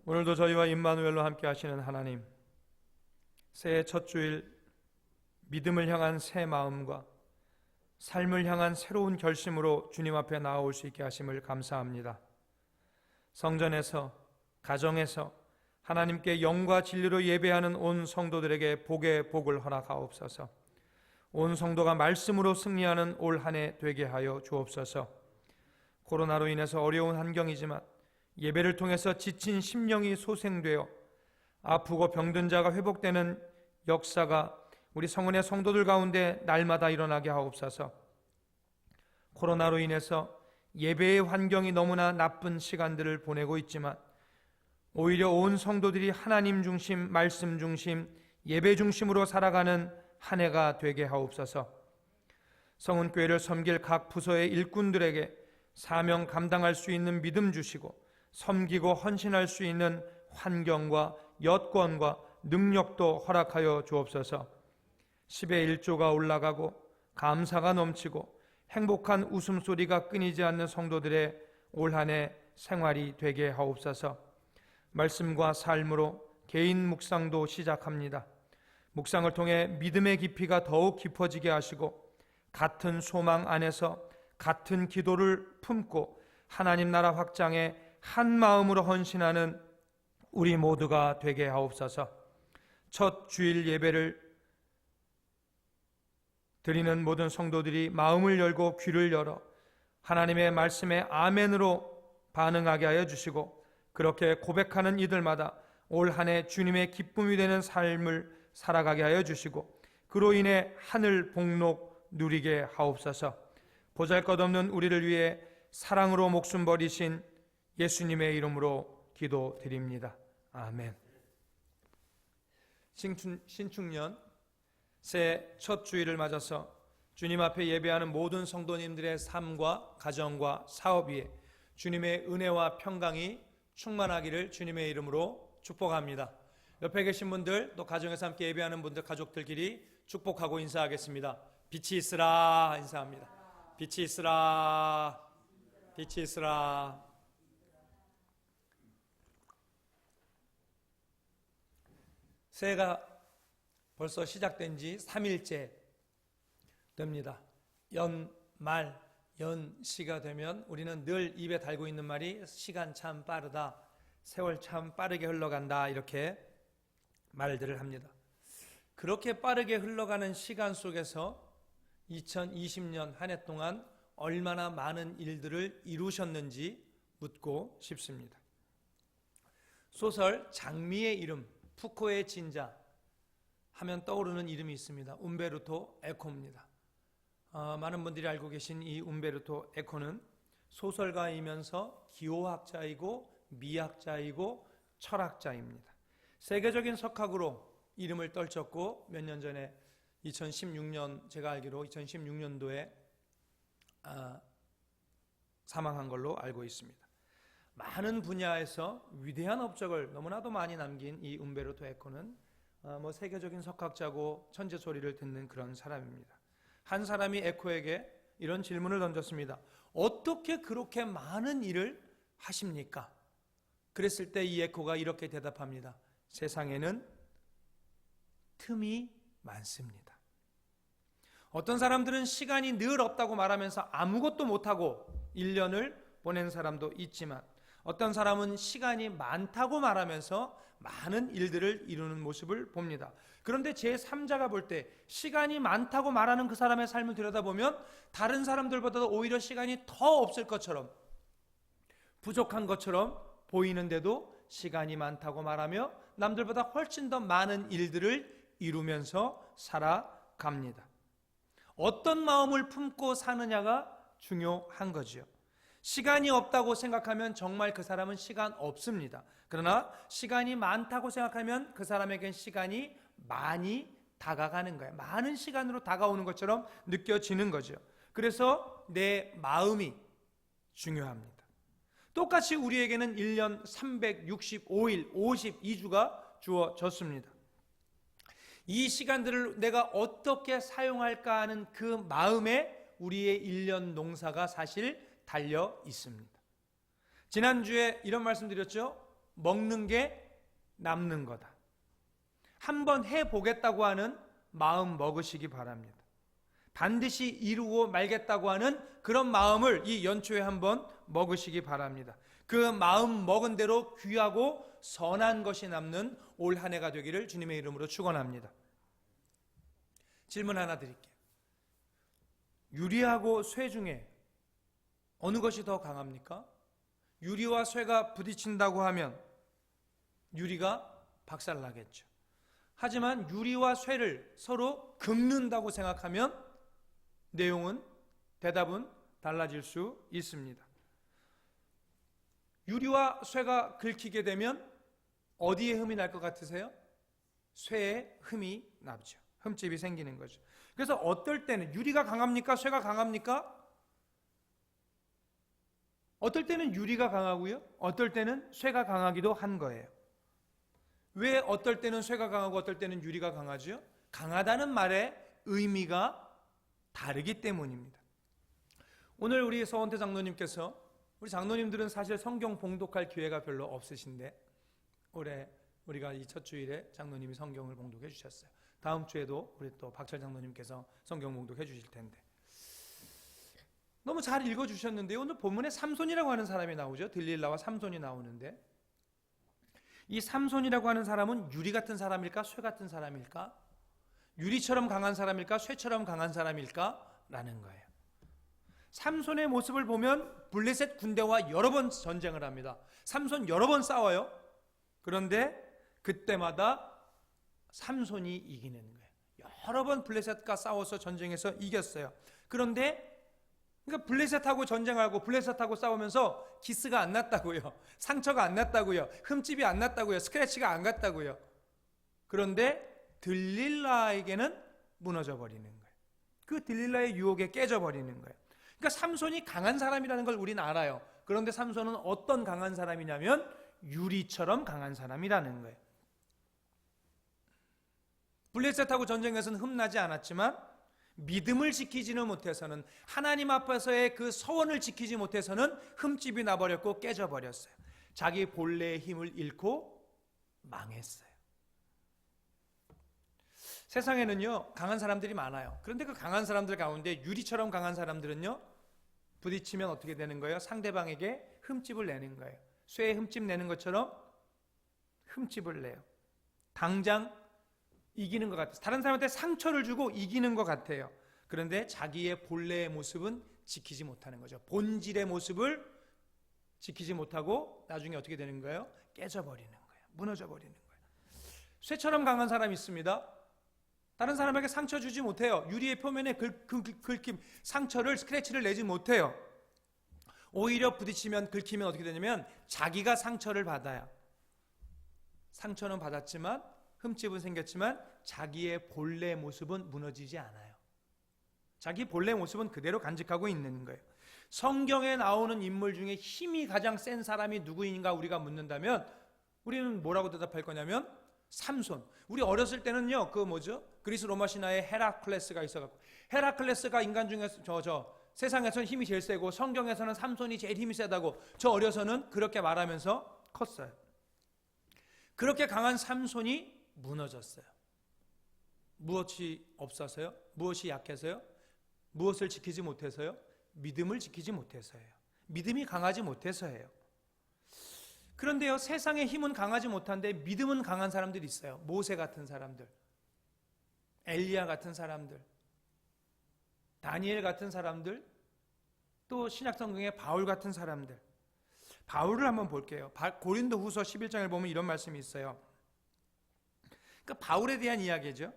오늘도 저희와 임마누엘로 함께 하시는 하나님, 새해 첫 주일 믿음을 향한 새 마음과 삶을 향한 새로운 결심으로 주님 앞에 나아올 수 있게 하심을 감사합니다. 성전에서, 가정에서 하나님께 영과 진리로 예배하는 온 성도들에게 복의 복을 허락하옵소서. 온 성도가 말씀으로 승리하는 올 한 해 되게 하여 주옵소서. 코로나로 인해서 어려운 환경이지만 예배를 통해서 지친 심령이 소생되어 아프고 병든 자가 회복되는 역사가 우리 성은의 성도들 가운데 날마다 일어나게 하옵소서. 코로나로 인해서 예배의 환경이 너무나 나쁜 시간들을 보내고 있지만 오히려 온 성도들이 하나님 중심, 말씀 중심, 예배 중심으로 살아가는 한 해가 되게 하옵소서. 성은교회를 섬길 각 부서의 일꾼들에게 사명 감당할 수 있는 믿음 주시고 섬기고 헌신할 수 있는 환경과 여건과 능력도 허락하여 주옵소서. 10의 1조가 올라가고 감사가 넘치고 행복한 웃음소리가 끊이지 않는 성도들의 올 한 해 생활이 되게 하옵소서. 말씀과 삶으로 개인 묵상도 시작합니다. 묵상을 통해 믿음의 깊이가 더욱 깊어지게 하시고 같은 소망 안에서 같은 기도를 품고 하나님 나라 확장에 한 마음으로 헌신하는 우리 모두가 되게 하옵소서. 첫 주일 예배를 드리는 모든 성도들이 마음을 열고 귀를 열어 하나님의 말씀에 아멘으로 반응하게 하여 주시고 그렇게 고백하는 이들마다 올 한 해 주님의 기쁨이 되는 삶을 살아가게 하여 주시고 그로 인해 하늘 복록 누리게 하옵소서. 보잘것없는 우리를 위해 사랑으로 목숨 버리신 예수님의 이름으로 기도드립니다. 아멘. 신축년 새해 첫 주일을 맞아서 주님 앞에 예배하는 모든 성도님들의 삶과 가정과 사업 위에 주님의 은혜와 평강이 충만하기를 주님의 이름으로 축복합니다. 옆에 계신 분들, 또 가정에서 함께 예배하는 분들, 가족들끼리 축복하고 인사하겠습니다. 빛이 있으라 인사합니다. 빛이 있으라, 빛이 있으라. 새해가 벌써 시작된 지 3일째 됩니다. 연말, 연시가 되면 우리는 늘 입에 달고 있는 말이 시간 참 빠르다, 세월 참 빠르게 흘러간다, 이렇게 말들을 합니다. 그렇게 빠르게 흘러가는 시간 속에서 2020년 한 해 동안 얼마나 많은 일들을 이루셨는지 묻고 싶습니다. 소설 장미의 이름, 푸코의 진자 하면 떠오르는 이름이 있습니다. 움베르토 에코입니다. 많은 분들이 알고 계신 이 움베르토 에코는 소설가이면서 기호학자이고 미학자이고 철학자입니다. 세계적인 석학으로 이름을 떨쳤고 몇 년 전에 2016년 제가 알기로 2016년도에 사망한 걸로 알고 있습니다. 많은 분야에서 위대한 업적을 너무나도 많이 남긴 이 움베르토 에코는 세계적인 석학자고 천재 소리를 듣는 그런 사람입니다. 한 사람이 에코에게 이런 질문을 던졌습니다. 어떻게 그렇게 많은 일을 하십니까? 그랬을 때 이 에코가 이렇게 대답합니다. 세상에는 틈이 많습니다. 어떤 사람들은 시간이 늘 없다고 말하면서 아무것도 못하고 1년을 보낸 사람도 있지만 어떤 사람은 시간이 많다고 말하면서 많은 일들을 이루는 모습을 봅니다. 그런데 제3자가 볼 때 시간이 많다고 말하는 그 사람의 삶을 들여다보면 다른 사람들보다도 오히려 시간이 더 없을 것처럼, 부족한 것처럼 보이는데도 시간이 많다고 말하며 남들보다 훨씬 더 많은 일들을 이루면서 살아갑니다. 어떤 마음을 품고 사느냐가 중요한 거죠. 시간이 없다고 생각하면 정말 그 사람은 시간 없습니다. 그러나 시간이 많다고 생각하면 그 사람에겐 시간이 많이 다가가는 거예요. 많은 시간으로 다가오는 것처럼 느껴지는 거죠. 그래서 내 마음이 중요합니다. 똑같이 우리에게는 1년 365일 52주가 주어졌습니다. 이 시간들을 내가 어떻게 사용할까 하는 그 마음에 우리의 1년 농사가 사실 달려 있습니다. 지난주에 이런 말씀 드렸죠. 먹는 게 남는 거다. 한번 해보겠다고 하는 마음 먹으시기 바랍니다. 반드시 이루고 말겠다고 하는 그런 마음을 이 연초에 한번 먹으시기 바랍니다. 그 마음 먹은 대로 귀하고 선한 것이 남는 올 한 해가 되기를 주님의 이름으로 축원합니다. 질문 하나 드릴게요. 유리하고 쇠 중에 어느 것이 더 강합니까? 유리와 쇠가 부딪힌다고 하면 유리가 박살나겠죠. 하지만 유리와 쇠를 서로 긁는다고 생각하면 대답은 달라질 수 있습니다. 유리와 쇠가 긁히게 되면 어디에 흠이 날 것 같으세요? 쇠에 흠이 나죠. 흠집이 생기는 거죠. 그래서 어떨 때는 유리가 강합니까? 쇠가 강합니까? 어떨 때는 유리가 강하고요, 어떨 때는 쇠가 강하기도 한 거예요. 왜 어떨 때는 쇠가 강하고 어떨 때는 유리가 강하죠? 강하다는 말의 의미가 다르기 때문입니다. 오늘 우리 서원태 장로님께서, 우리 장로님들은 사실 성경 봉독할 기회가 별로 없으신데 올해 우리가 이 첫 주일에 장로님이 성경을 봉독해 주셨어요. 다음 주에도 우리 또 박철 장로님께서 성경 봉독해 주실 텐데 너무 잘 읽어주셨는데요. 오늘 본문에 삼손이라고 하는 사람이 나오죠. 들릴라와 삼손이 나오는데 이 삼손이라고 하는 사람은 유리 같은 사람일까? 쇠 같은 사람일까? 유리처럼 강한 사람일까? 쇠처럼 강한 사람일까? 라는 거예요. 삼손의 모습을 보면 블레셋 군대와 여러 번 전쟁을 합니다. 삼손 여러 번 싸워요. 그런데 그때마다 삼손이 이기는 거예요. 여러 번 블레셋과 싸워서 전쟁에서 이겼어요. 그런데 그러니까 블레셋하고 전쟁하고 블레셋하고 싸우면서 기스가 안 났다고요. 상처가 안 났다고요. 흠집이 안 났다고요. 스크래치가 안 갔다고요. 그런데 들릴라에게는 무너져 버리는 거예요. 그 들릴라의 유혹에 깨져 버리는 거예요. 그러니까 삼손이 강한 사람이라는 걸 우리는 알아요. 그런데 삼손은 어떤 강한 사람이냐면 유리처럼 강한 사람이라는 거예요. 블레셋하고 전쟁에서는 흠나지 않았지만 믿음을 지키지는 못해서는, 하나님 앞에서의 그 서원을 지키지 못해서는 흠집이 나버렸고 깨져버렸어요. 자기 본래의 힘을 잃고 망했어요. 세상에는요 강한 사람들이 많아요. 그런데 그 강한 사람들 가운데 유리처럼 강한 사람들은요 부딪히면 어떻게 되는 거예요? 상대방에게 흠집을 내는 거예요. 쇠에 흠집 내는 것처럼 흠집을 내요. 당장 이기는 것 같아요. 다른 사람한테 상처를 주고 이기는 것 같아요. 그런데 자기의 본래의 모습은 지키지 못하는 거죠. 본질의 모습을 지키지 못하고 나중에 어떻게 되는 거예요? 깨져버리는 거예요. 무너져버리는 거예요. 쇠처럼 강한 사람이 있습니다. 다른 사람에게 상처 주지 못해요. 유리의 표면에 긁힘, 상처를, 스크래치를 내지 못해요. 오히려 부딪히면, 긁히면 어떻게 되냐면 자기가 상처를 받아요. 상처는 받았지만, 흠집은 생겼지만 자기의 본래 모습은 무너지지 않아요. 자기 본래 모습은 그대로 간직하고 있는 거예요. 성경에 나오는 인물 중에 힘이 가장 센 사람이 누구인가 우리가 묻는다면 우리는 뭐라고 대답할 거냐면 삼손. 우리 어렸을 때는요 그리스 로마 신화에 헤라클레스가 있어갖고, 헤라클레스가 인간 중에서 세상에서는 힘이 제일 세고 성경에서는 삼손이 제일 힘이 세다고 저 어려서는 그렇게 말하면서 컸어요. 그렇게 강한 삼손이 무너졌어요. 무엇이 없어서요? 무엇이 약해서요? 무엇을 지키지 못해서요? 믿음을 지키지 못해서예요. 믿음이 강하지 못해서예요. 그런데요 세상의 힘은 강하지 못한데 믿음은 강한 사람들이 있어요. 모세 같은 사람들, 엘리야 같은 사람들, 다니엘 같은 사람들, 또 신약성경의 바울 같은 사람들. 바울을 한번 볼게요. 고린도후서 11장을 보면 이런 말씀이 있어요. 그러니까 바울에 대한 이야기죠.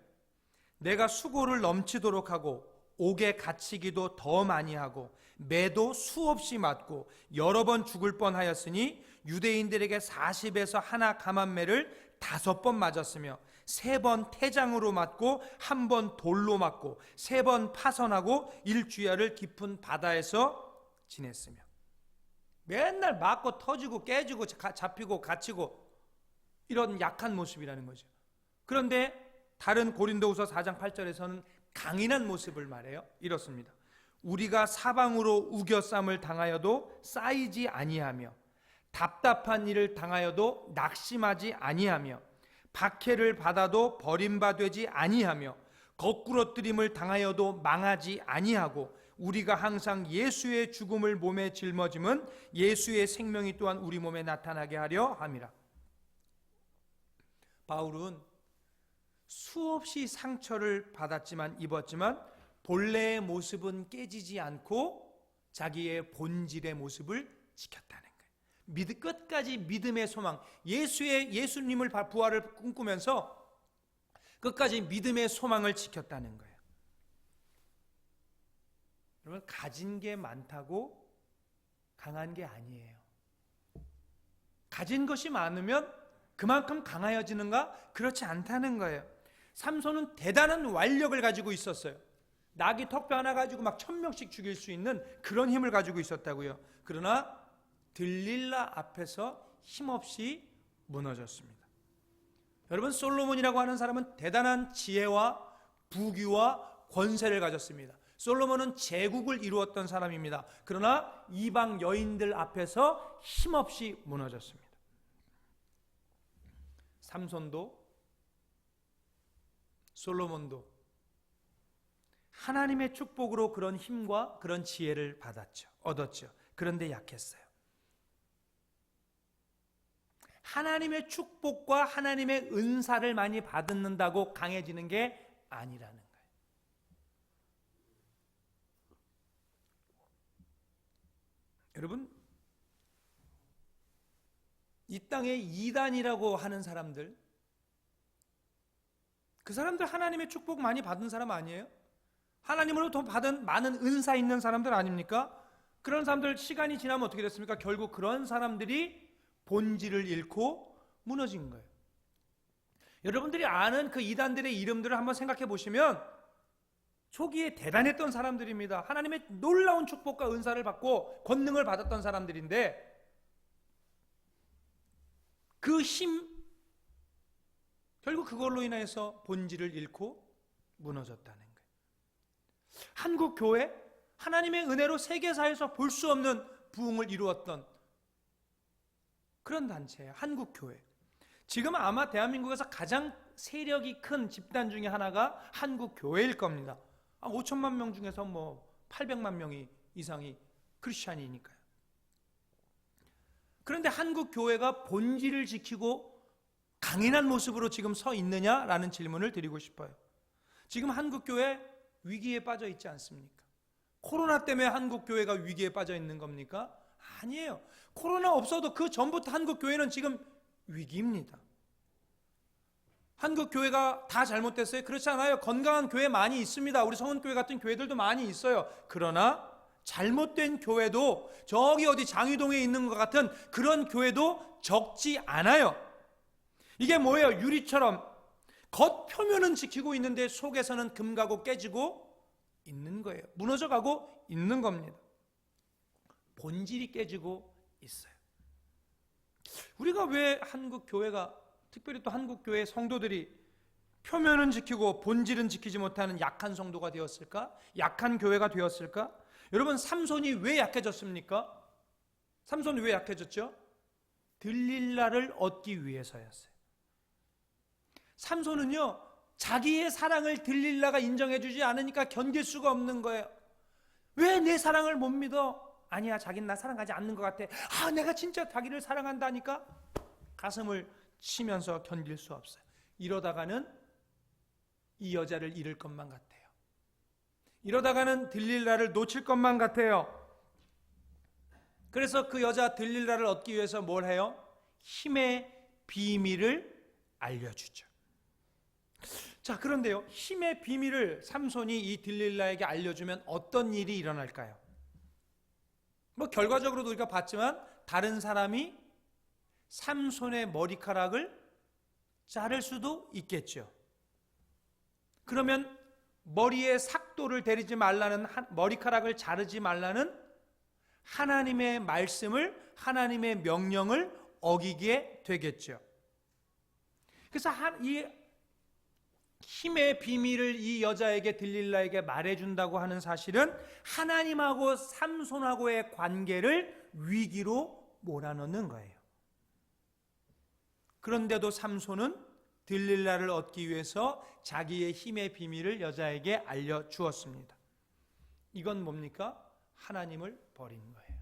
내가 수고를 넘치도록 하고 옥에 갇히기도 더 많이 하고 매도 수없이 맞고 여러 번 죽을 뻔하였으니 유대인들에게 40에서 하나 감한매를 5번 맞았으며 3번 태장으로 맞고 1번 돌로 맞고 3번 파선하고 일주야를 깊은 바다에서 지냈으며, 맨날 맞고 터지고 깨지고 잡히고 갇히고 이런 약한 모습이라는 거죠. 그런데 다른 고린도후서 4장 8절에서는 강인한 모습을 말해요. 이렇습니다. 우리가 사방으로 우겨쌈을 당하여도 쌓이지 아니하며 답답한 일을 당하여도 낙심하지 아니하며 박해를 받아도 버림받지 아니하며 거꾸러뜨림을 당하여도 망하지 아니하고 우리가 항상 예수의 죽음을 몸에 짊어짐은 예수의 생명이 또한 우리 몸에 나타나게 하려 함이라. 바울은 수없이 상처를 받았지만 입었지만 본래의 모습은 깨지지 않고 자기의 본질의 모습을 지켰다는 거예요. 끝까지 믿음의 소망, 예수님을 부활을 꿈꾸면서 끝까지 믿음의 소망을 지켰다는 거예요. 여러분, 가진 게 많다고 강한 게 아니에요. 가진 것이 많으면 그만큼 강하여지는가? 그렇지 않다는 거예요. 삼손은 대단한 완력을 가지고 있었어요. 낙이 턱뼈 하나 가지고 막 1000명씩 죽일 수 있는 그런 힘을 가지고 있었다고요. 그러나 들릴라 앞에서 힘없이 무너졌습니다. 여러분, 솔로몬이라고 하는 사람은 대단한 지혜와 부귀와 권세를 가졌습니다. 솔로몬은 제국을 이루었던 사람입니다. 그러나 이방 여인들 앞에서 힘없이 무너졌습니다. 삼손도 솔로몬도 하나님의 축복으로 그런 힘과 그런 지혜를 얻었죠. 그런데 약했어요. 하나님의 축복과 하나님의 은사를 많이 받는다고 강해지는 게 아니라는 거예요. 여러분, 이 땅에 이단이라고 하는 사람들, 그 사람들 하나님의 축복 많이 받은 사람 아니에요? 하나님으로부터 받은 많은 은사 있는 사람들 아닙니까? 그런 사람들 시간이 지나면 어떻게 됐습니까? 결국 그런 사람들이 본질을 잃고 무너진 거예요. 여러분들이 아는 그 이단들의 이름들을 한번 생각해 보시면 초기에 대단했던 사람들입니다. 하나님의 놀라운 축복과 은사를 받고 권능을 받았던 사람들인데 그 힘, 결국 그걸로 인해서 본질을 잃고 무너졌다는 거예요. 한국 교회, 하나님의 은혜로 세계사에서 볼 수 없는 부흥을 이루었던 그런 단체예요. 한국 교회. 지금 아마 대한민국에서 가장 세력이 큰 집단 중에 하나가 한국 교회일 겁니다. 5천만 명 중에서 800만 명이 이상이 크리스찬이니까요. 그런데 한국 교회가 본질을 지키고 강인한 모습으로 지금 서 있느냐라는 질문을 드리고 싶어요. 지금 한국 교회 위기에 빠져 있지 않습니까? 코로나 때문에 한국 교회가 위기에 빠져 있는 겁니까? 아니에요. 코로나 없어도 그 전부터 한국 교회는 지금 위기입니다. 한국 교회가 다 잘못됐어요? 그렇지 않아요. 건강한 교회 많이 있습니다. 우리 성은교회 같은 교회들도 많이 있어요. 그러나 잘못된 교회도 저기 어디 장위동에 있는 것 같은 그런 교회도 적지 않아요. 이게 뭐예요? 유리처럼 겉표면은 지키고 있는데 속에서는 금가고 깨지고 있는 거예요. 무너져가고 있는 겁니다. 본질이 깨지고 있어요. 우리가 왜 한국 교회가, 특별히 또 한국 교회 성도들이 표면은 지키고 본질은 지키지 못하는 약한 성도가 되었을까? 약한 교회가 되었을까? 여러분, 삼손이 왜 약해졌습니까? 삼손이 왜 약해졌죠? 들릴라를 얻기 위해서였어요. 삼손은요, 자기의 사랑을 들릴라가 인정해주지 않으니까 견딜 수가 없는 거예요. 왜 내 사랑을 못 믿어? 아니야, 자기는 나 사랑하지 않는 것 같아. 내가 진짜 자기를 사랑한다니까? 가슴을 치면서 견딜 수 없어요. 이러다가는 이 여자를 잃을 것만 같아요. 이러다가는 들릴라를 놓칠 것만 같아요. 그래서 그 여자 들릴라를 얻기 위해서 뭘 해요? 힘의 비밀을 알려주죠. 자, 그런데요, 힘의 비밀을 삼손이 이 들릴라에게 알려주면 어떤 일이 일어날까요? 결과적으로도 우리가 봤지만 다른 사람이 삼손의 머리카락을 자를 수도 있겠죠. 그러면 머리에 삭도를 대리지 말라는, 머리카락을 자르지 말라는 하나님의 말씀을, 하나님의 명령을 어기게 되겠죠. 그래서 이 힘의 비밀을 이 여자에게, 들릴라에게 말해준다고 하는 사실은 하나님하고 삼손하고의 관계를 위기로 몰아넣는 거예요. 그런데도 삼손은 들릴라를 얻기 위해서 자기의 힘의 비밀을 여자에게 알려주었습니다. 이건 뭡니까? 하나님을 버린 거예요.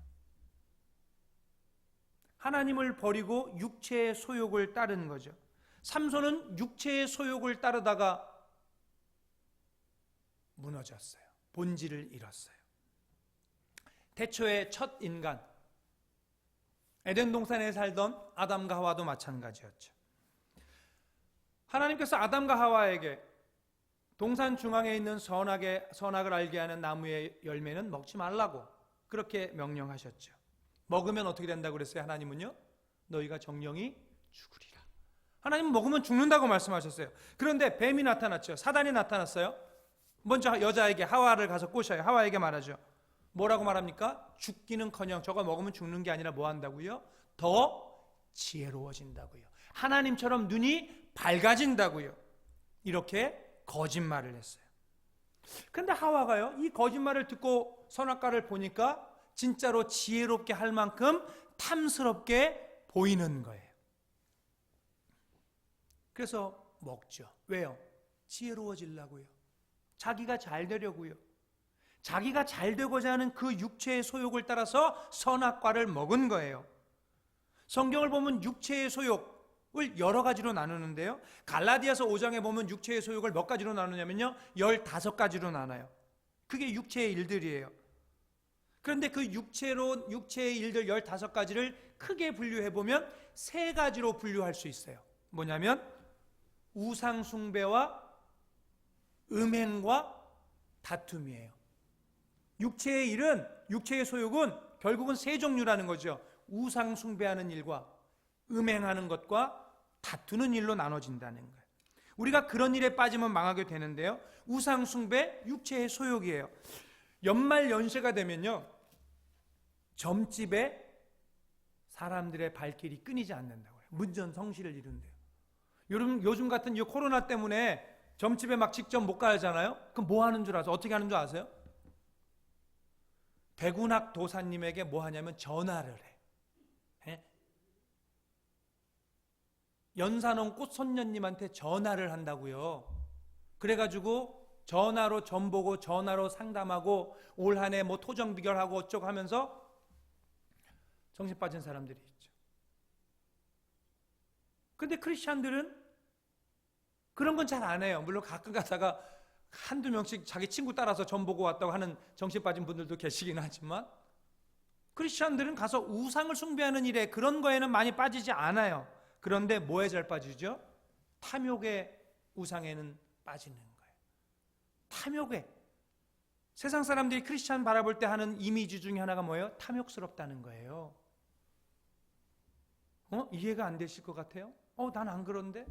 하나님을 버리고 육체의 소욕을 따른 거죠. 삼손은 육체의 소욕을 따르다가 무너졌어요. 본질을 잃었어요. 태초의 첫 인간, 에덴 동산에 살던 아담과 하와도 마찬가지였죠. 하나님께서 아담과 하와에게 동산 중앙에 있는 선악을 알게 하는 나무의 열매는 먹지 말라고 그렇게 명령하셨죠. 먹으면 어떻게 된다고 그랬어요? 하나님은요, 너희가 정령이 죽으리라. 하나님은 먹으면 죽는다고 말씀하셨어요. 그런데 뱀이 나타났죠. 사단이 나타났어요. 먼저 여자에게, 하와를 가서 꼬셔요. 하와에게 말하죠. 뭐라고 말합니까? 죽기는커녕 저거 먹으면 죽는 게 아니라 뭐 한다고요? 더 지혜로워진다고요. 하나님처럼 눈이 밝아진다고요. 이렇게 거짓말을 했어요. 그런데 하와가요, 이 거짓말을 듣고 선악과를 보니까 진짜로 지혜롭게 할 만큼 탐스럽게 보이는 거예요. 그래서 먹죠. 왜요? 지혜로워지려고요. 자기가 잘 되려고요. 자기가 잘 되고자 하는 그 육체의 소욕을 따라서 선악과를 먹은 거예요. 성경을 보면 육체의 소욕을 여러 가지로 나누는데요, 갈라디아서 5장에 보면 육체의 소욕을 몇 가지로 나누냐면요, 15가지로 나눠요. 그게 육체의 일들이에요. 그런데 그 육체의 일들 15가지를 크게 분류해보면 3가지로 분류할 수 있어요. 뭐냐면 우상숭배와 음행과 다툼이에요. 육체의 일은, 육체의 소욕은 결국은 3종류라는 거죠. 우상숭배하는 일과 음행하는 것과 다투는 일로 나눠진다는 거예요. 우리가 그런 일에 빠지면 망하게 되는데요, 우상숭배, 육체의 소욕이에요. 연말 연시가 되면요, 점집에 사람들의 발길이 끊이지 않는다고 해요. 문전성시를 이룬대요. 요즘 같은 이 코로나 때문에 점집에 막 직접 못 가잖아요. 그럼 뭐 하는 줄 아세요? 어떻게 하는 줄 아세요? 백운학 도사님에게 뭐 하냐면 전화를 해. 연산원 꽃선녀님한테 전화를 한다고요. 그래가지고 전화로 점보고 전화로 상담하고 올 한 해 뭐 토정 비결하고 어쩌고 하면서 정신 빠진 사람들이 있죠. 근데 크리스찬들은 그런 건 잘 안 해요. 물론 가끔 가다가 한두 명씩 자기 친구 따라서 점 보고 왔다고 하는 정신 빠진 분들도 계시긴 하지만, 크리스찬들은 가서 우상을 숭배하는 일에, 그런 거에는 많이 빠지지 않아요. 그런데 뭐에 잘 빠지죠? 탐욕의 우상에는 빠지는 거예요. 탐욕에. 세상 사람들이 크리스찬 바라볼 때 하는 이미지 중에 하나가 뭐예요? 탐욕스럽다는 거예요. 이해가 안 되실 것 같아요? 난 안 그런데?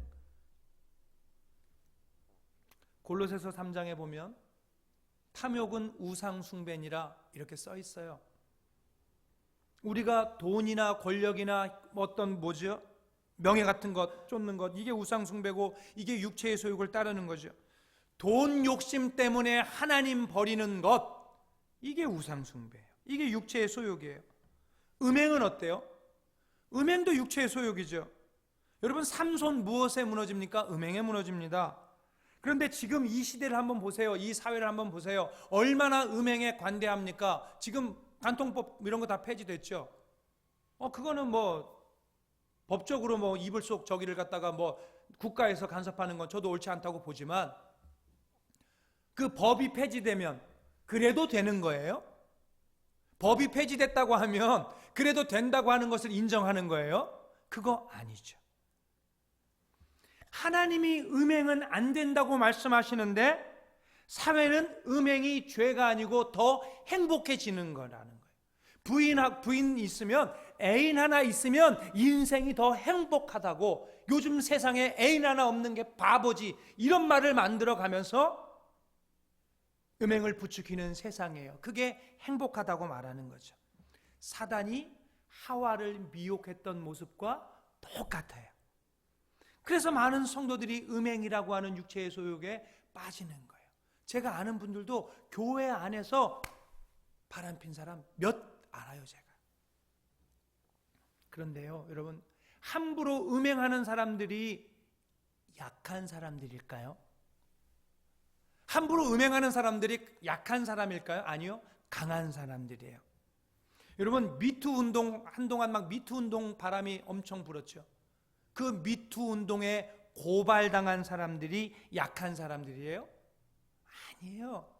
골로새서 3장에 보면 탐욕은 우상 숭배니라 이렇게 써 있어요. 우리가 돈이나 권력이나 어떤 명예 같은 것 쫓는 것, 이게 우상 숭배고 이게 육체의 소욕을 따르는 거죠. 돈 욕심 때문에 하나님 버리는 것, 이게 우상 숭배예요. 이게 육체의 소욕이에요. 음행은 어때요? 음행도 육체의 소욕이죠. 여러분, 삼손 무엇에 무너집니까? 음행에 무너집니다. 그런데 지금 이 시대를 한번 보세요. 이 사회를 한번 보세요. 얼마나 음행에 관대합니까? 지금 간통법 이런 거 다 폐지됐죠. 그거는 법적으로 이불 속 저기를 갖다가 국가에서 간섭하는 건 저도 옳지 않다고 보지만, 그 법이 폐지되면 그래도 되는 거예요? 법이 폐지됐다고 하면 그래도 된다고 하는 것을 인정하는 거예요? 그거 아니죠. 하나님이 음행은 안 된다고 말씀하시는데 사회는 음행이 죄가 아니고 더 행복해지는 거라는 거예요. 부인 있으면, 애인 하나 있으면 인생이 더 행복하다고, 요즘 세상에 애인 하나 없는 게 바보지, 이런 말을 만들어 가면서 음행을 부추기는 세상이에요. 그게 행복하다고 말하는 거죠. 사단이 하와를 미혹했던 모습과 똑같아요. 그래서 많은 성도들이 음행이라고 하는 육체의 소욕에 빠지는 거예요. 제가 아는 분들도 교회 안에서 바람핀 사람 몇 알아요, 제가. 그런데요, 여러분, 함부로 음행하는 사람들이 약한 사람들일까요? 함부로 음행하는 사람들이 약한 사람일까요? 아니요, 강한 사람들이에요. 여러분, 미투 운동, 한동안 막 미투 운동 바람이 엄청 불었죠. 그 미투 운동에 고발당한 사람들이 약한 사람들이에요? 아니에요.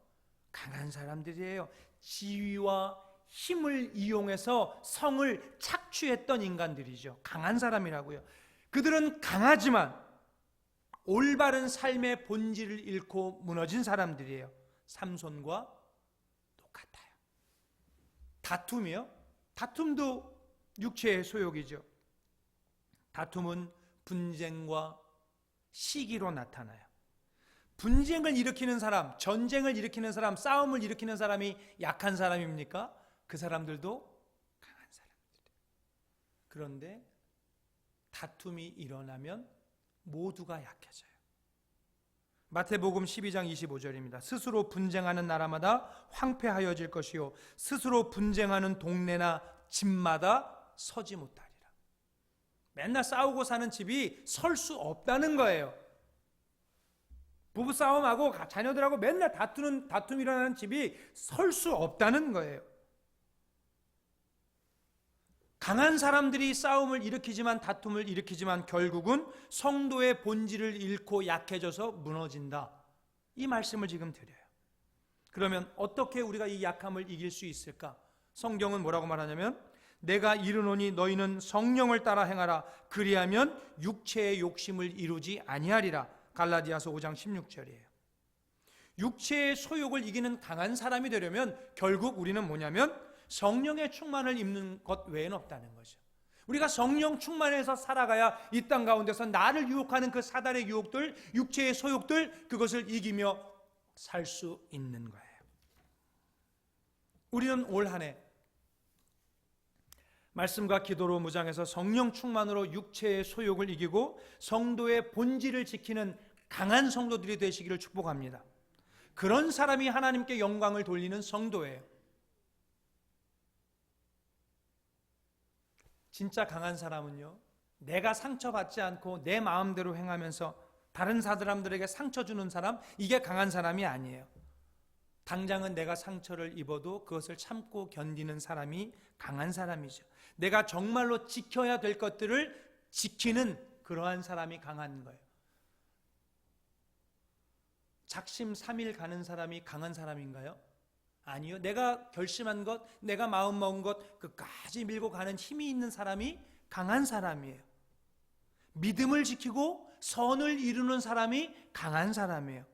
강한 사람들이에요. 지위와 힘을 이용해서 성을 착취했던 인간들이죠. 강한 사람이라고요. 그들은 강하지만 올바른 삶의 본질을 잃고 무너진 사람들이에요. 삼손과 똑같아요. 다툼이요? 다툼도 육체의 소욕이죠. 다툼은 분쟁과 시기로 나타나요. 분쟁을 일으키는 사람, 전쟁을 일으키는 사람, 싸움을 일으키는 사람이 약한 사람입니까? 그 사람들도 강한 사람들이에요. 그런데 다툼이 일어나면 모두가 약해져요. 마태복음 12장 25절입니다. 스스로 분쟁하는 나라마다 황폐하여질 것이요 스스로 분쟁하는 동네나 집마다 서지 못하리라. 맨날 싸우고 사는 집이 설 수 없다는 거예요. 부부싸움하고 자녀들하고 맨날 다툼 일어나는 집이 설 수 없다는 거예요. 강한 사람들이 싸움을 일으키지만, 다툼을 일으키지만 결국은 성도의 본질을 잃고 약해져서 무너진다. 이 말씀을 지금 드려요. 그러면 어떻게 우리가 이 약함을 이길 수 있을까? 성경은 뭐라고 말하냐면, 내가 이르노니 너희는 성령을 따라 행하라. 그리하면 육체의 욕심을 이루지 아니하리라. 갈라디아서 5장 16절이에요. 육체의 소욕을 이기는 강한 사람이 되려면 결국 우리는 뭐냐면 성령의 충만을 입는 것 외에는 없다는 거죠. 우리가 성령 충만해서 살아가야 이 땅 가운데서 나를 유혹하는 그 사단의 유혹들, 육체의 소욕들, 그것을 이기며 살 수 있는 거예요. 우리는 올 한 해 말씀과 기도로 무장해서 성령 충만으로 육체의 소욕을 이기고 성도의 본질을 지키는 강한 성도들이 되시기를 축복합니다. 그런 사람이 하나님께 영광을 돌리는 성도예요. 진짜 강한 사람은요, 내가 상처받지 않고 내 마음대로 행하면서 다른 사람들에게 상처 주는 사람, 이게 강한 사람이 아니에요. 당장은 내가 상처를 입어도 그것을 참고 견디는 사람이 강한 사람이죠. 내가 정말로 지켜야 될 것들을 지키는 그러한 사람이 강한 거예요. 작심삼일 가는 사람이 강한 사람인가요? 아니요. 내가 결심한 것, 내가 마음 먹은 것 끝까지 밀고 가는 힘이 있는 사람이 강한 사람이에요. 믿음을 지키고 선을 이루는 사람이 강한 사람이에요.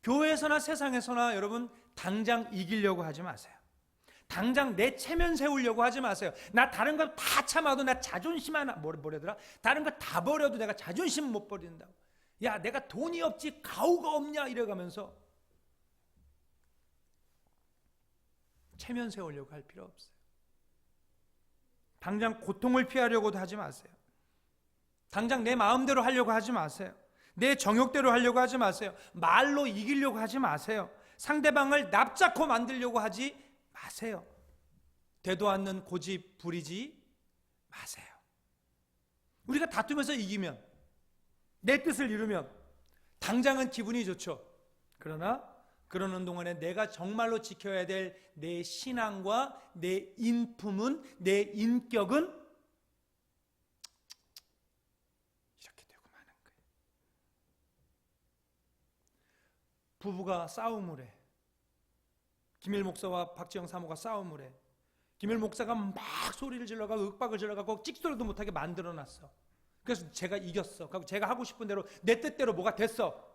교회에서나 세상에서나 여러분 당장 이기려고 하지 마세요. 당장 내 체면 세우려고 하지 마세요. 나 다른 거 다 참아도 나 자존심 하나 뭐래더라? 다른 거 다 버려도 내가 자존심 못 버린다고. 야, 내가 돈이 없지 가오가 없냐 이래가면서 체면 세우려고 할 필요 없어요. 당장 고통을 피하려고도 하지 마세요. 당장 내 마음대로 하려고 하지 마세요. 내 정욕대로 하려고 하지 마세요. 말로 이기려고 하지 마세요. 상대방을 납작코 만들려고 하지 마세요. 되도 않는 고집 부리지 마세요. 우리가 다투면서 이기면, 내 뜻을 이루면 당장은 기분이 좋죠. 그러나 그러는 동안에 내가 정말로 지켜야 될 내 신앙과 내 인품은, 내 인격은 이렇게 되고 마는 거예요. 부부가 싸움을 해. 김일 목사와 박지영 사모가 싸움을 해. 김일 목사가 막 소리를 질러가고 윽박을 질러가고 찍소리도 못하게 만들어놨어. 그래서 제가 이겼어. 그리고 제가 하고 싶은 대로 내 뜻대로 뭐가 됐어.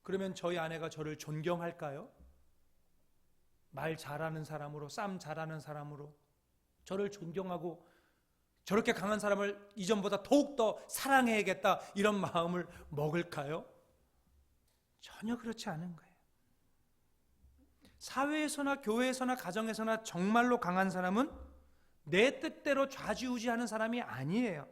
그러면 저희 아내가 저를 존경할까요? 말 잘하는 사람으로, 싸움 잘하는 사람으로 저를 존경하고 저렇게 강한 사람을 이전보다 더욱더 사랑해야겠다 이런 마음을 먹을까요? 전혀 그렇지 않은 거예요. 사회에서나 교회에서나 가정에서나 정말로 강한 사람은 내 뜻대로 좌지우지하는 사람이 아니에요.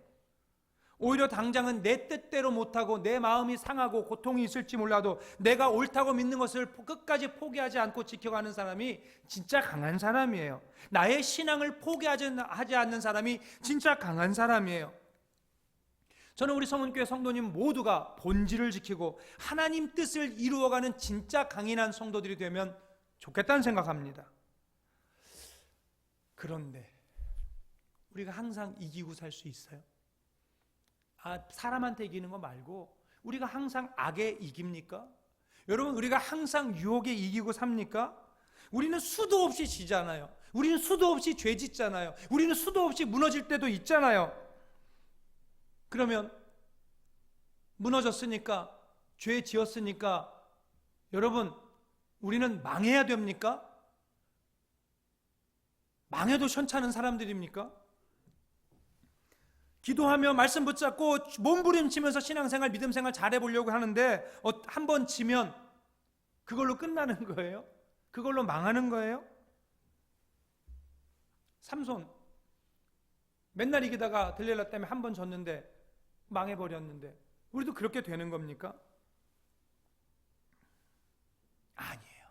오히려 당장은 내 뜻대로 못하고 내 마음이 상하고 고통이 있을지 몰라도 내가 옳다고 믿는 것을 끝까지 포기하지 않고 지켜가는 사람이 진짜 강한 사람이에요. 나의 신앙을 포기하지 않는 사람이 진짜 강한 사람이에요. 저는 우리 성은교회 성도님 모두가 본질을 지키고 하나님 뜻을 이루어가는 진짜 강인한 성도들이 되면 좋겠다는 생각합니다. 그런데 우리가 항상 이기고 살 수 있어요? 사람한테 이기는 거 말고 우리가 항상 악에 이깁니까? 여러분, 우리가 항상 유혹에 이기고 삽니까? 우리는 수도 없이 지잖아요. 우리는 수도 없이 죄 짓잖아요. 우리는 수도 없이 무너질 때도 있잖아요. 그러면 무너졌으니까, 죄 지었으니까 여러분, 우리는 망해야 됩니까? 망해도 현찮은 사람들입니까? 기도하며 말씀 붙잡고 몸부림치면서 신앙생활, 믿음생활 잘해보려고 하는데 한 번 지면 그걸로 끝나는 거예요? 그걸로 망하는 거예요? 삼손 맨날 이기다가 들릴라 때문에 한 번 졌는데 망해버렸는데 우리도 그렇게 되는 겁니까? 아니에요.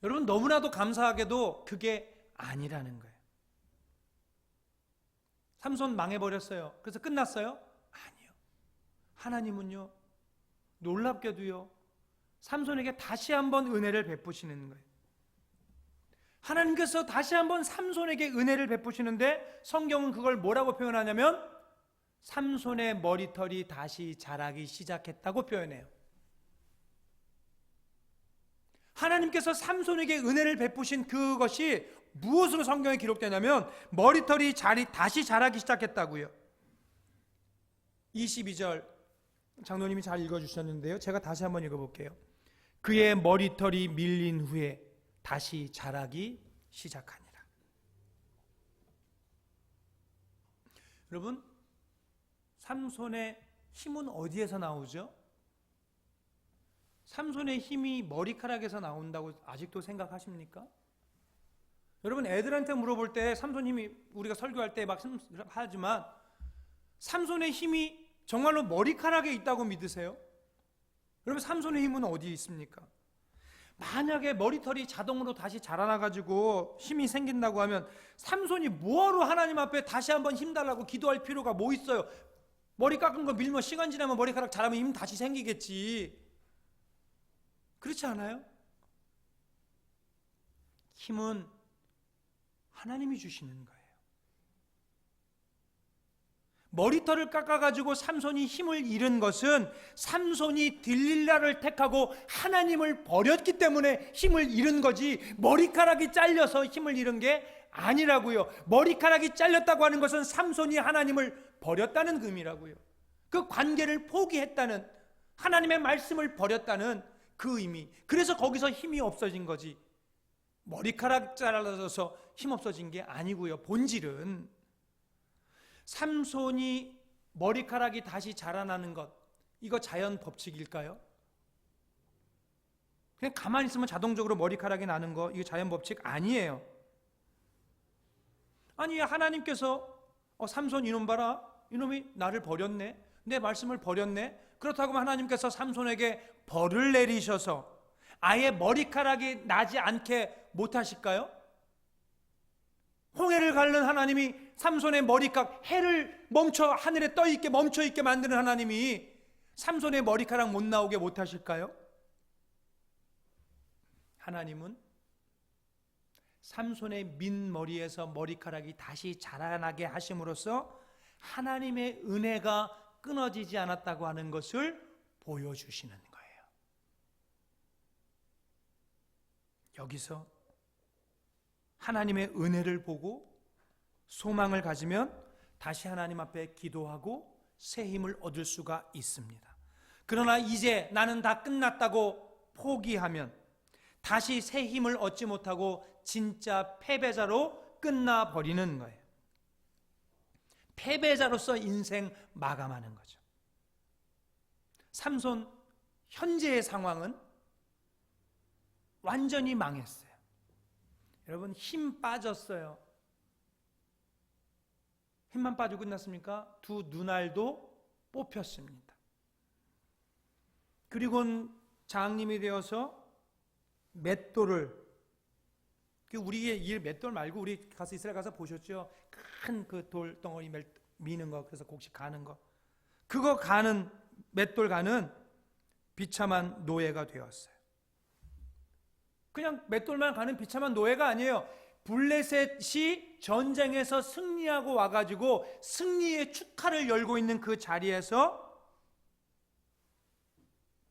여러분, 너무나도 감사하게도 그게 아니라는 거예요. 삼손 망해버렸어요. 그래서 끝났어요? 아니요. 하나님은요, 놀랍게도요, 삼손에게 다시 한번 은혜를 베푸시는 거예요. 하나님께서 다시 한번 삼손에게 은혜를 베푸시는데 성경은 그걸 뭐라고 표현하냐면 삼손의 머리털이 다시 자라기 시작했다고 표현해요. 하나님께서 삼손에게 은혜를 베푸신 그것이 무엇으로 성경에 기록되냐면 머리털이 다시 자라기 시작했다고요. 22절 장로님이 잘 읽어주셨는데요, 제가 다시 한번 읽어볼게요. 그의 머리털이 밀린 후에 다시 자라기 시작하니라. 여러분, 삼손의 힘은 어디에서 나오죠? 삼손의 힘이 머리카락에서 나온다고 아직도 생각하십니까? 여러분, 애들한테 물어볼 때 삼손 힘이, 우리가 설교할 때 막 하지만 삼손의 힘이 정말로 머리카락에 있다고 믿으세요? 여러분, 삼손의 힘은 어디에 있습니까? 만약에 머리털이 자동으로 다시 자라나가지고 힘이 생긴다고 하면 삼손이 뭐하러 하나님 앞에 다시 한번 힘 달라고 기도할 필요가 뭐 있어요? 머리 깎은 거 밀면 시간 지나면 머리카락 자라면 힘 다시 생기겠지. 그렇지 않아요? 힘은 하나님이 주시는 거예요. 머리털을 깎아가지고 삼손이 힘을 잃은 것은 삼손이 들릴라를 택하고 하나님을 버렸기 때문에 힘을 잃은 거지, 머리카락이 잘려서 힘을 잃은 게 아니라고요. 머리카락이 잘렸다고 하는 것은 삼손이 하나님을 버렸다는 의미라고요. 그 관계를 포기했다는, 하나님의 말씀을 버렸다는 그 의미. 그래서 거기서 힘이 없어진 거지, 머리카락 잘라져서 힘 없어진 게 아니고요. 본질은 삼손이 머리카락이 다시 자라나는 것, 이거 자연 법칙일까요? 그냥 가만히 있으면 자동적으로 머리카락이 나는 거, 이거 자연 법칙 아니에요. 아니, 하나님께서 삼손 이놈 봐라, 이놈이 나를 버렸네, 내 말씀을 버렸네, 그렇다고 하나님께서 삼손에게 벌을 내리셔서 아예 머리카락이 나지 않게 못하실까요? 홍해를 가르는 하나님이 삼손의 머리카락, 해를 하늘에 떠있게 멈춰있게 만드는 하나님이 삼손의 머리카락 못 나오게 못하실까요? 하나님은 삼손의 민머리에서 머리카락이 다시 자라나게 하심으로써 하나님의 은혜가 끊어지지 않았다고 하는 것을 보여주시는 거예요. 여기서 하나님의 은혜를 보고 소망을 가지면 다시 하나님 앞에 기도하고 새 힘을 얻을 수가 있습니다. 그러나 이제 나는 다 끝났다고 포기하면 다시 새 힘을 얻지 못하고 진짜 패배자로 끝나버리는 거예요. 패배자로서 인생 마감하는 거죠. 삼손 현재의 상황은 완전히 망했어요. 여러분, 힘 빠졌어요. 힘만 빠지고 끝났습니까? 두 눈알도 뽑혔습니다. 그리고는 장님이 되어서 맷돌을, 우리의 일 맷돌 말고 우리 가서 이스라엘 가서 보셨죠? 큰 그 돌덩어리 미는 거, 그래서 곡식 가는 거, 그거 가는 맷돌 가는 비참한 노예가 되었어요. 그냥 맷돌만 가는 비참한 노예가 아니에요. 블레셋이 전쟁에서 승리하고 와가지고 승리의 축하를 열고 있는 그 자리에서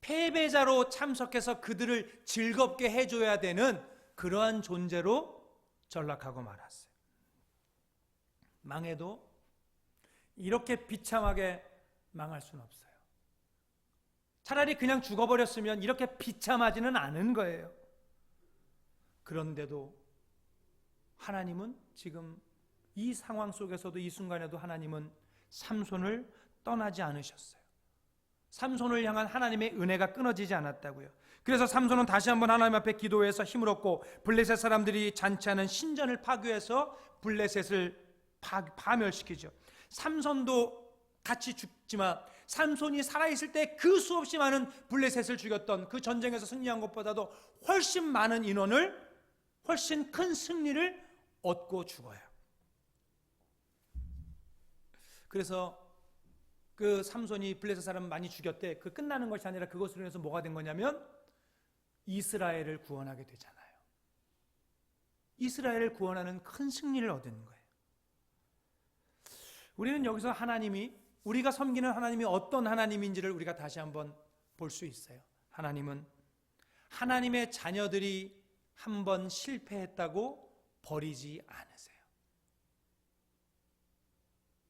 패배자로 참석해서 그들을 즐겁게 해줘야 되는 그러한 존재로 전락하고 말았어요. 망해도 이렇게 비참하게 망할 수는 없어요. 차라리 그냥 죽어버렸으면 이렇게 비참하지는 않은 거예요. 그런데도 하나님은 지금 이 상황 속에서도, 이 순간에도 하나님은 삼손을 떠나지 않으셨어요. 삼손을 향한 하나님의 은혜가 끊어지지 않았다고요. 그래서 삼손은 다시 한번 하나님 앞에 기도해서 힘을 얻고 블레셋 사람들이 잔치하는 신전을 파괴해서 블레셋을 파멸시키죠. 삼손도 같이 죽지만 삼손이 살아있을 때 그 수없이 많은 블레셋을 죽였던, 그 전쟁에서 승리한 것보다도 훨씬 많은 인원을, 훨씬 큰 승리를 얻고 죽어요. 그래서 그 삼손이 블레셋 사람 많이 죽였대. 그 끝나는 것이 아니라 그것으로 인해서 뭐가 된 거냐면 이스라엘을 구원하게 되잖아요. 이스라엘을 구원하는 큰 승리를 얻은 거예요. 우리는 여기서 하나님이, 우리가 섬기는 하나님이 어떤 하나님인지를 우리가 다시 한번 볼 수 있어요. 하나님은 하나님의 자녀들이 한번 실패했다고 버리지 않으세요.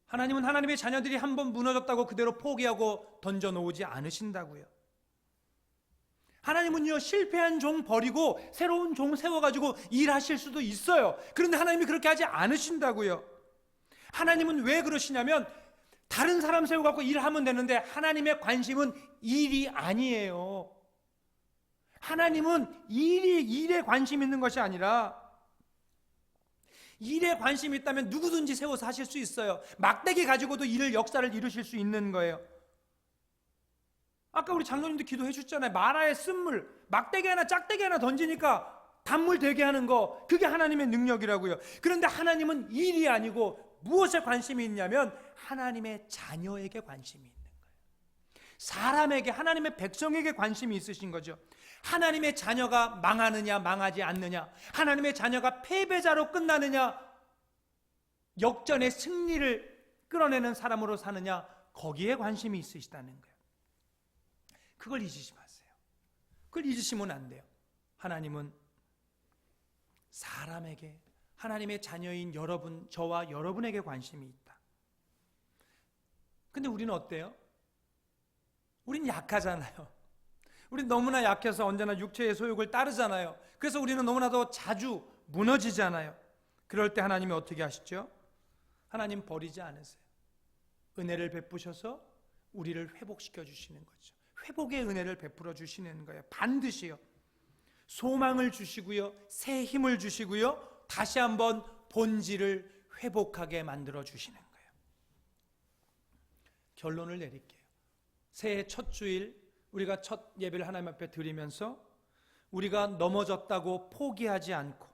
하나님은 하나님의 자녀들이 한번 무너졌다고 그대로 포기하고 던져놓지 않으신다고요. 하나님은요, 실패한 종 버리고 새로운 종 세워가지고 일하실 수도 있어요. 그런데 하나님이 그렇게 하지 않으신다고요. 하나님은 왜 그러시냐면 다른 사람 세워갖고 일하면 되는데 하나님의 관심은 일이 아니에요. 하나님은 일에 관심 있는 것이 아니라, 일에 관심이 있다면 누구든지 세워서 하실 수 있어요. 막대기 가지고도 일을, 역사를 이루실 수 있는 거예요. 아까 우리 장로님도 기도해 주셨잖아요. 마라의 쓴물, 막대기 하나 짝대기 하나 던지니까 단물 되게 하는 거, 그게 하나님의 능력이라고요. 그런데 하나님은 일이 아니고 무엇에 관심이 있냐면 하나님의 자녀에게 관심이 있는 거예요. 사람에게, 하나님의 백성에게 관심이 있으신 거죠. 하나님의 자녀가 망하느냐 망하지 않느냐, 하나님의 자녀가 패배자로 끝나느냐, 역전의 승리를 끌어내는 사람으로 사느냐, 거기에 관심이 있으시다는 거예요. 그걸 잊으시 마세요. 그걸 잊으시면 안 돼요. 하나님은 사람에게, 하나님의 자녀인 여러분, 저와 여러분에게 관심이 있다. 근데 우리는 어때요? 우린 약하잖아요. 우린 너무나 약해서 언제나 육체의 소욕을 따르잖아요. 그래서 우리는 너무나도 자주 무너지잖아요. 그럴 때 하나님이 어떻게 하시죠? 하나님 버리지 않으세요. 은혜를 베푸셔서 우리를 회복시켜 주시는 거죠. 회복의 은혜를 베풀어 주시는 거예요. 반드시요. 소망을 주시고요, 새 힘을 주시고요, 다시 한번 본질을 회복하게 만들어 주시는 거예요. 결론을 내릴게요. 새해 첫 주일 우리가 첫 예배를 하나님 앞에 드리면서 우리가 넘어졌다고 포기하지 않고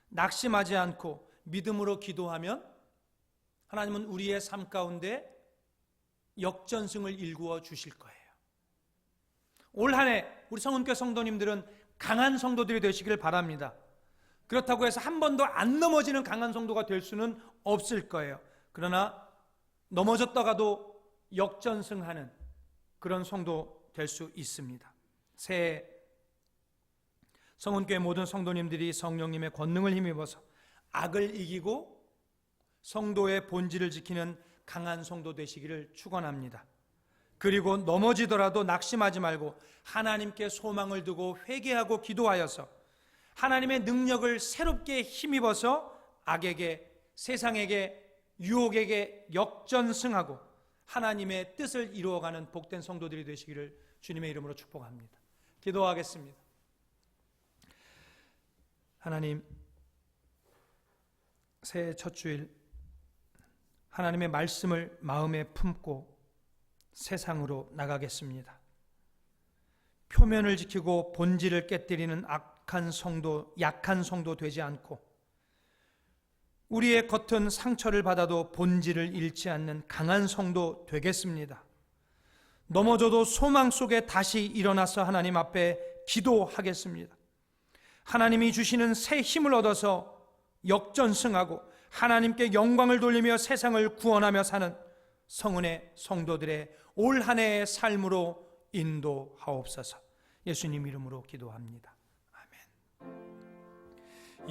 낙심하지 않고 믿음으로 기도하면 하나님은 우리의 삶 가운데 역전승을 일구어 주실 거예요. 올 한 해 우리 성은교회 성도님들은 강한 성도들이 되시기를 바랍니다. 그렇다고 해서 한 번도 안 넘어지는 강한 성도가 될 수는 없을 거예요. 그러나 넘어졌다가도 역전승하는 그런 성도 될 수 있습니다. 새해 성은교회 모든 성도님들이 성령님의 권능을 힘입어서 악을 이기고 성도의 본질을 지키는 강한 성도 되시기를 축원합니다. 그리고 넘어지더라도 낙심하지 말고 하나님께 소망을 두고 회개하고 기도하여서 하나님의 능력을 새롭게 힘입어서 악에게, 세상에게, 유혹에게 역전승하고 하나님의 뜻을 이루어가는 복된 성도들이 되시기를 주님의 이름으로 축복합니다. 기도하겠습니다. 하나님, 새해 첫 주일 하나님의 말씀을 마음에 품고 세상으로 나가겠습니다. 표면을 지키고 본질을 깨뜨리는 악한 성도, 약한 성도 되지 않고 우리의 겉은 상처를 받아도 본질을 잃지 않는 강한 성도 되겠습니다. 넘어져도 소망 속에 다시 일어나서 하나님 앞에 기도하겠습니다. 하나님이 주시는 새 힘을 얻어서 역전승하고 하나님께 영광을 돌리며 세상을 구원하며 사는 성은의 성도들의 올 한 해의 삶으로 인도하옵소서. 예수님 이름으로 기도합니다.